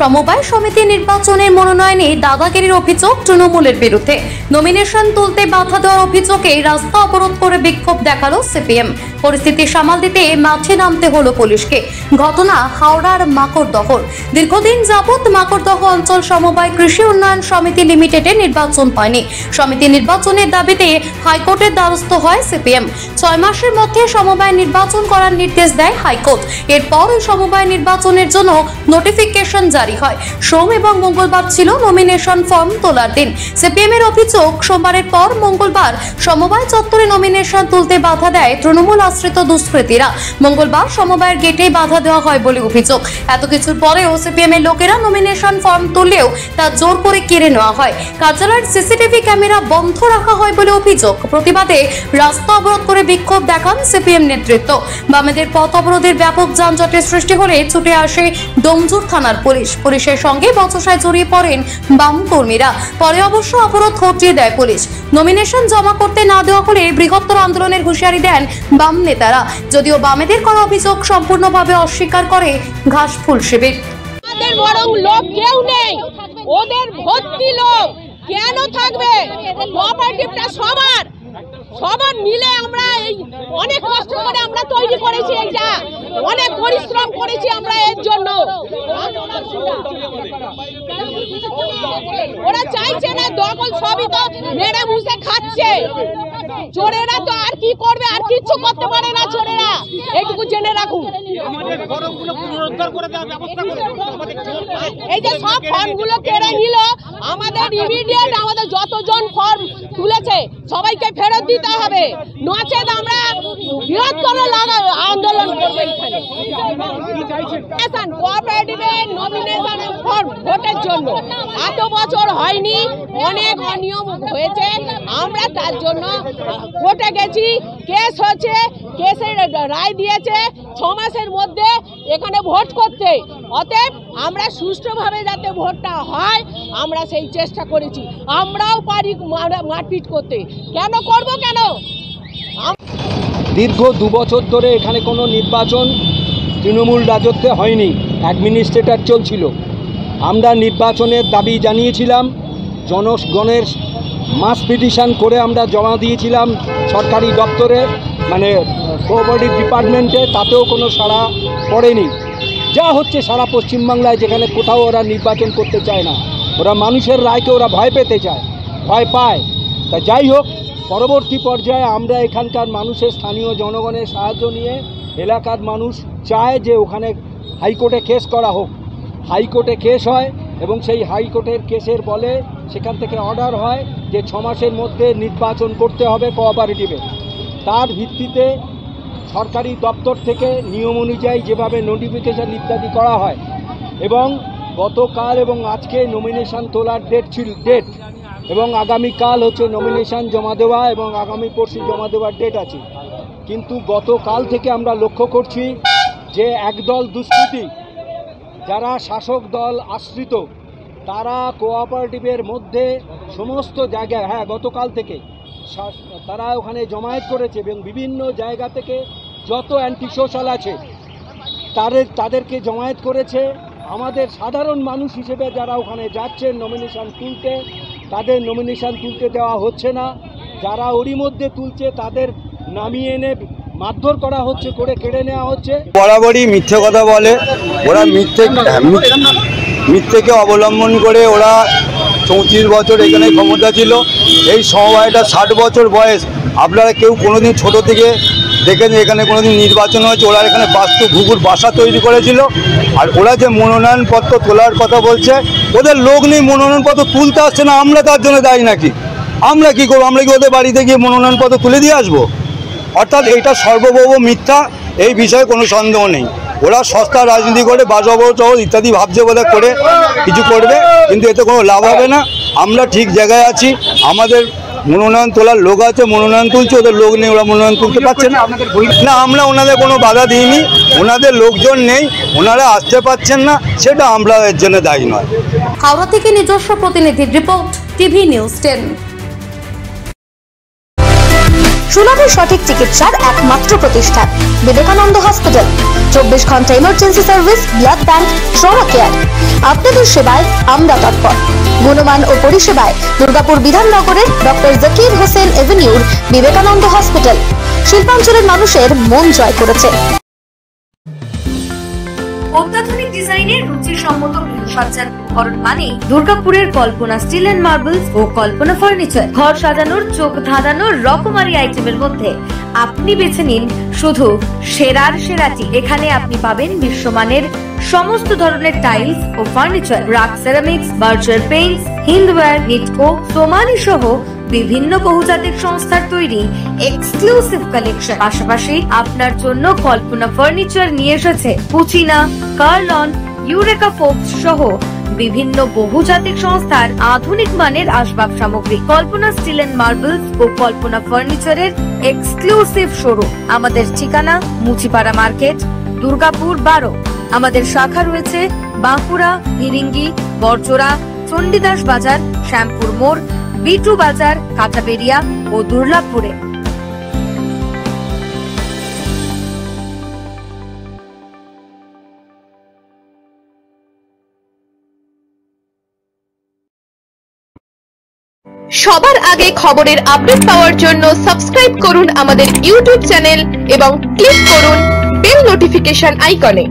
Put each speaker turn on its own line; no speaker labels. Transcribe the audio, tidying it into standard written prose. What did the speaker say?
সমবায় সমিতি নির্বাচনের মনোনয়নে দাদাগিরির অভিযোগ তৃণমূলের বিরুদ্ধে। নমিনেশন তুলতে বাধা দেওয়ার অভিযোগে রাস্তা অবরোধ করে বিক্ষোভ দেখালো সিপিএম। পরিস্থিতি সামাল দিতে মাঠে নামতে হলো পুলিশকে। ঘটনা হাওড়ার মাকড়দহর। দীর্ঘদিন যাবৎ মাকড়দহ অঞ্চল সমবায় কৃষি উন্নয়ন সমিতি লিমিটেডে নির্বাচন হয়নি। সমিতি নির্বাচনের দাবিতে হাইকোর্টের দ্বারস্থ হয় সিপিএম। 6 মাসের মধ্যে সমবায় নির্বাচন করার নির্দেশ দেয় হাইকোর্ট। এরপর ওই সমবায় নির্বাচনের জন্য নোটিফিকেশন জারি হয়। সোম এবং মঙ্গলবার ছিল নমিনেশন ফর্ম তোলার দিন। সিপিএম এর অভিযোগ, সোমবারের পর মঙ্গলবার সমবায় চত্বরে নমিনেশন তুলতে বাধা দেয় তৃণমূল আশ্রিত দুষ্কৃতীরা। মঙ্গলবার সমবায়ের গেটে বাধা দেওয়া হয় বলে অভিযোগ। এত কিছুর পরেও সিপিএম এর লোকেরা নমিনেশন ফর্ম তুললেও তা জোর করে কেড়ে নেওয়া হয়। কার্যালয়ের সিসিটিভি ক্যামেরা বন্ধ রাখা হয় বলে অভিযোগ। প্রতিবাদে রাস্তা অবরোধ করে বিক্ষোভ দেখান সিপিএম নেতৃত্ব। বামেদের পথ অবরোধের ব্যাপক যানজটের সৃষ্টি হলে ছুটে আসে ডোমজুর থানার পুলিশ। পুলিশের সঙ্গে বচসায় জড়িয়ে পড়েন বাম কর্মীরা। পরে অবশ্য অবরোধ হটিয়ে দেয় পুলিশ। নমিনেশন জমা করতে না দেওয়া হলে বৃহত্তর আন্দোলনের হুঁশিয়ারি দেন বাম নেতারা। যদিও বামেদের করা অভিযোগ সম্পূর্ণভাবে অস্বীকার করে ঘাসফুল শিবির।
বরং লোক কেউ নেই, ওদের ভর্তি লোক কেন থাকবে? কোঅপারেটিভটা সবার মিলে আমরা অনেক কষ্ট করে আমরা তৈরি করেছি, এইটা অনেক পরিশ্রম করেছি আমরা এর জন্য। ওরা চাইছে না দখল, সবই তো মেরে মুছে খাচ্ছে। চোরেরা তো আর কি করবে, আর কিচ্ছু করতে পারে না চোরেরা, এইটুকু জেনে রাখুন। এই যে সব ফর্মগুলো কেড়ে নিল, আমাদের ইমিডিয়েট আমাদের যতজন ফর্ম তুলেছে সবাইকে ফেরত দিতে হবে, নচেত আমরা বৃহত্তর আন্দোলন করবো। কোঅপারেটিভের নমিনেশন ফর্ম ভোটের জন্য এত বছর হয়নি, অনেক অনিয়ম হয়েছে। আমরা তার জন্য কোর্টে গেছি, কেস হচ্ছে, কেসের রায় দিয়েছে 6 মাসের মধ্যে এখানে ভোট করতে। অতএব আমরা সুষ্ঠুভাবে যাতে ভোটটা হয় আমরা সেই চেষ্টা করেছি। আমরাও পারি মারপিট করতে, কেন করব কেন?
দীর্ঘ 2 বছর ধরে এখানে কোনো নির্বাচন তৃণমূল রাজত্বে হয়নি, অ্যাডমিনিস্ট্রেটর চলছিল। আমরা নির্বাচনের দাবি জানিয়েছিলাম, জনগণের মাস পিটিশন করে আমরা জমা দিয়েছিলাম সরকারি দপ্তরে, মানে কোঅপারেটিভ ডিপার্টমেন্টে, তাতেও কোনো সাড়া পড়েনি। যা হচ্ছে সারা পশ্চিমবাংলায়, যেখানে কোথাও ওরা নির্বাচন করতে চায় না, ওরা মানুষের রায়কে ওরা ভয় পেতে চায়, ভয় পায়। তা যাই হোক, পরবর্তী পর্যায়ে আমরা এখানকার মানুষের, স্থানীয় জনগণের সাহায্য নিয়ে এলাকার মানুষ চায় যে ওখানে হাইকোর্টে কেস করা হোক। হাইকোর্টে কেস হয় এবং সেই হাইকোর্টের কেসের বলে সেখান থেকে অর্ডার হয় যে 6 মাসের মধ্যে নির্বাচন করতে হবে কোঅপারেটিভে। তার ভিত্তিতে সরকারি দপ্তর থেকে নিয়ম অনুযায়ী যেভাবে নোটিফিকেশন ইত্যাদি করা হয়, এবং গতকাল এবং আজকে নমিনেশন তোলার ডেট এবং আগামীকাল হচ্ছে নমিনেশন জমা দেওয়া এবং আগামী পরশু জমা দেওয়ার ডেট আছে। কিন্তু গতকাল থেকে আমরা লক্ষ্য করছি যে একদল দুষ্কৃতী, যারা শাসক দল আশ্রিত, তারা কোঅপারেটিভের মধ্যে সমস্ত জায়গায়, গতকাল থেকে তারা ওখানে জমায়েত করেছে এবং বিভিন্ন জায়গা থেকে যত অ্যান্টি সোশ্যাল আছে তাদেরকে জমায়েত করেছে। আমাদের সাধারণ মানুষ হিসেবে যারা ওখানে যাচ্ছেন নমিনেশন তুলতে, তাদের নমিনেশন তুলতে দেওয়া হচ্ছে না। যারা ওরই মধ্যে তুলছে তাদের নামিয়ে এনে মারধর করা হচ্ছে, করে কেড়ে নেওয়া হচ্ছে।
বরাবরই মিথ্যে কথা বলে ওরা, মিথ্যেকে অবলম্বন করে ওরা 34 বছর এখানে ক্ষমতা ছিল। এই সমবায়টা 60 বছর বয়স। আপনারা কেউ কোনোদিন ছোট থেকে দেখেন এখানে কোনোদিন নির্বাচন হয়েছে? ওরা এখানে বাস্তু ঘুঘুর বাসা তৈরি করেছিল। আর ওরা যে মনোনয়নপত্র তোলার কথা বলছে, ওদের লোক নেই, মনোনয়নপত্র তুলতে আসছে না। আমরা তার জন্য দায়ী নাকি? আমরা কি করবো? আমরা কি ওদের বাড়িতে গিয়ে মনোনয়নপত্র তুলে দিয়ে আসবো? অর্থাৎ এটা সর্বভৌম মিথ্যা, এই বিষয়ে কোনো সন্দেহ নেই। ওরা সস্তা রাজনীতি করে বাসবচল ইত্যাদি ভাবছে বোধহয় করে কিছু করবে, কিন্তু এতে কোনো লাভ হবে না। আমরা ঠিক জায়গায় আছি, আমাদের মনোনয়ন তোলার লোক আছে, মনোনয়ন তুলছে, ওদের লোক নেই, ওরা মনোনয়ন তুলতে পারছে না। না, আমরা ওনাদের কোনো বাধা দিইনি, ওনাদের লোকজন নেই, ওনারা আসতে পারছেন না, সেটা আমরা এর জন্য দায়ী নয়।
হাওড়া থেকে নিজস্ব প্রতিনিধির রিপোর্ট, টিভি নিউজ 10।
সুলভে সঠিক চিকিৎসার একমাত্র প্রতিষ্ঠান বিবেকানন্দ হসপিটাল। 24 ঘন্টা emergency service, blood bank, trauma care. আপনাদের সেবায় আমরা তৎপর। গুণমান ও পরিষেবায় দুর্গাপুর বিধাননগরের ডক্টর জাকির হোসেন এভিনিউর বিবেকানন্দ হসপিটাল শিল্পাঞ্চলের মানুষের মন জয় করেছে।
অত্যাধুনিক ডিজাইনের রুচিসম্মত গৃহসজ্জার উপকরণ মানে দুর্গাপুরের কল্পনা স্টিল এন্ড মার্বেলস ও কল্পনা ফার্নিচার। ঘর সাজানোর চোখ ধাঁধানোর রকমারি আইটেমের মধ্যে আপনি বেছে নিন শুধু সেরার সেরাটি। এখানে আপনি পাবেন বিশ্বমানের সমস্ত ধরনের টাইলস ও furniture, RAK ceramics, Berger paints, Hindware, Nitco, Somany সহ বিভিন্ন বহুজাতিক সংস্থার তৈরি এক্সক্লুসিভ কালেকশন। পাশাপাশি আপনার জন্য কল্পনা ফার্নিচার নিয়ে এসেছে পুচিনা, কার্লন, ইউরেকা ফোর্বস সহ বিভিন্ন বহুজাতিক সংস্থার আধুনিক মানের আসবাব সামগ্রী। কল্পনা স্টিল এন্ড মার্বেলস ও কল্পনা ফার্নিচারের এক্সক্লুসিভ শোরুম। আমাদের ঠিকানা মুচিপাড়া মার্কেট, দুর্গাপুর 12। আমাদের শাখা রয়েছে বাঁকুড়া, ভিরিঙ্গি, বরজোড়া, চণ্ডীদাস বাজার, শ্যামপুর মোড়, বিটু বাজার, কাঁটাবেড়িয়া ও দুর্লাভপুরে।
সবার আগে খবরের আপডেট পাওয়ার জন্য সাবস্ক্রাইব করুন আমাদের ইউটিউব চ্যানেল এবং ক্লিক করুন বেল নোটিফিকেশন আইকনে।